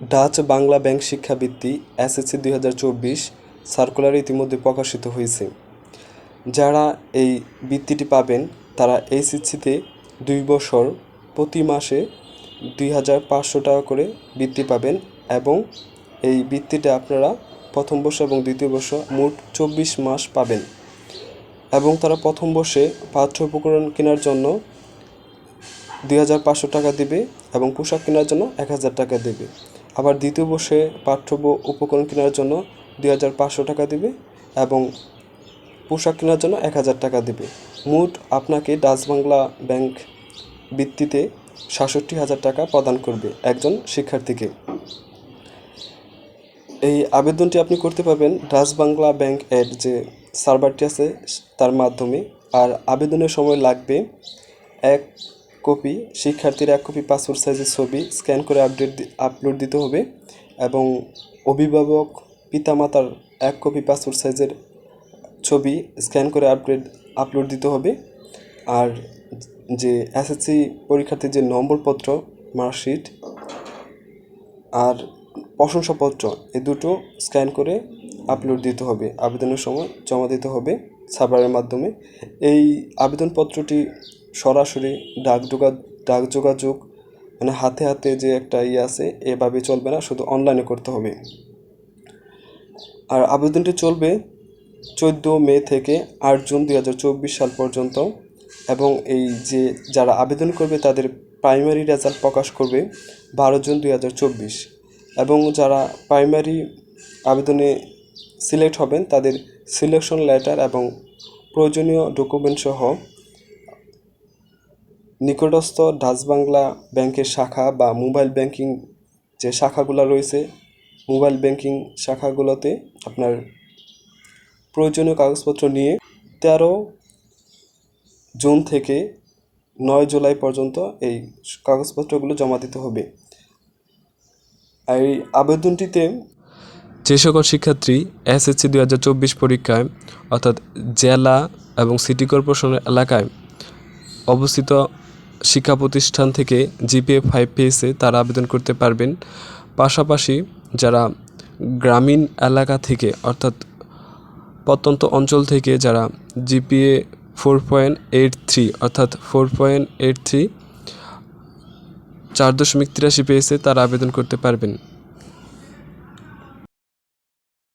Dutch Bangla bank শিক্ষাবৃত্তি SSC 2024 circular ইতিমধ্যে প্রকাশিত হয়েছে। যারা এই বৃত্তিটি পাবেন তারা এইচএসসিতে 2 বছর প্রতি মাসে 2500 টাকা করে বৃত্তি পাবেন এবং এই বৃত্তিটা আপনারা প্রথম বর্ষ এবং দ্বিতীয় বর্ষ মোট 24 মাস পাবেন এবং তারা প্রথম বর্ষে পাঠ্য উপকরণ কেনার জন্য 2500 টাকা দেবে এবং পোশাক কেনার জন্য 1000 টাকা দেবে। আবার দ্বিতীয় বর্ষে পাঠ্য উপকরণ কেনার জন্য 2500 টাকা দেবে এবং পোশাক কেনার জন্য 1000 টাকা দেবে। মোট আপনাকে ডাচ বাংলা ব্যাংক বৃত্তিতে ৬৭,০০০ টাকা প্রদান করবে একজন শিক্ষার্থীকে। এই আবেদনটি আপনি করতে পারবেন ডাচ বাংলা ব্যাংক এর যে সার্ভারটি আছে তার মাধ্যমে। আর আবেদনের সময় লাগবে 1 কপি শিক্ষার্থীর 1 কপি পাসপোর্ট সাইজের ছবি স্ক্যান করে আপলোড দিতে হবে এবং অভিভাবক পিতামাতার 1 কপি পাসপোর্ট সাইজের ছবি স্ক্যান করে আপলোড দিতে হবে। আর যে এসএসসি পরীক্ষার্থীর যে নম্বরপত্র, মার্কশিট আর প্রশংসাপত্র এই দুটো স্ক্যান করে আপলোড দিতে হবে। আবেদনের সময় জমা দিতে হবে সার্ভারের মাধ্যমে। এই আবেদনপত্রটি সরাসরি ডাক যোগাযোগ মানে হাতে হাতে যে একটা আছে এভাবে চলবে না, শুধু অনলাইনে করতে হবে। আর আবেদনটি চলবে 14 মে থেকে 8 জুন 2024 সাল পর্যন্ত এবং এই যে যারা আবেদন করবে তাদের প্রাইমারি রেজাল্ট প্রকাশ করবে 12 জুন 2024 এবং যারা প্রাইমারি আবেদনে সিলেক্ট হবেন তাদের সিলেকশন লেটার এবং প্রয়োজনীয় ডকুমেন্ট সহ নিকটস্থ ডাচ বাংলা ব্যাংকের শাখা বা মোবাইল ব্যাংকিং যে শাখাগুলো রয়েছে মোবাইল ব্যাংকিং শাখাগুলোতে আপনার প্রয়োজনীয় কাগজপত্র নিয়ে 13 জুন থেকে 9 জুলাই পর্যন্ত এই কাগজপত্রগুলো জমা দিতে হবে। এই আবেদনটিতে যে সকল শিক্ষার্থী এসএসসি 2024 পরীক্ষায় অর্থাৎ জেলা এবং সিটি কর্পোরেশনের এলাকায় অবস্থিত শিক্ষা প্রতিষ্ঠান থেকে জিপিএ 5 পেয়েছে তারা আবেদন করতে পারবেন। পাশাপাশি যারা গ্রামীণ এলাকা থেকে অর্থাৎ প্রত্যন্ত অঞ্চল থেকে যারা জিপিএ 4.83 অর্থাৎ 4.83 4.83 পেয়েছে তারা আবেদন করতে পারবেন।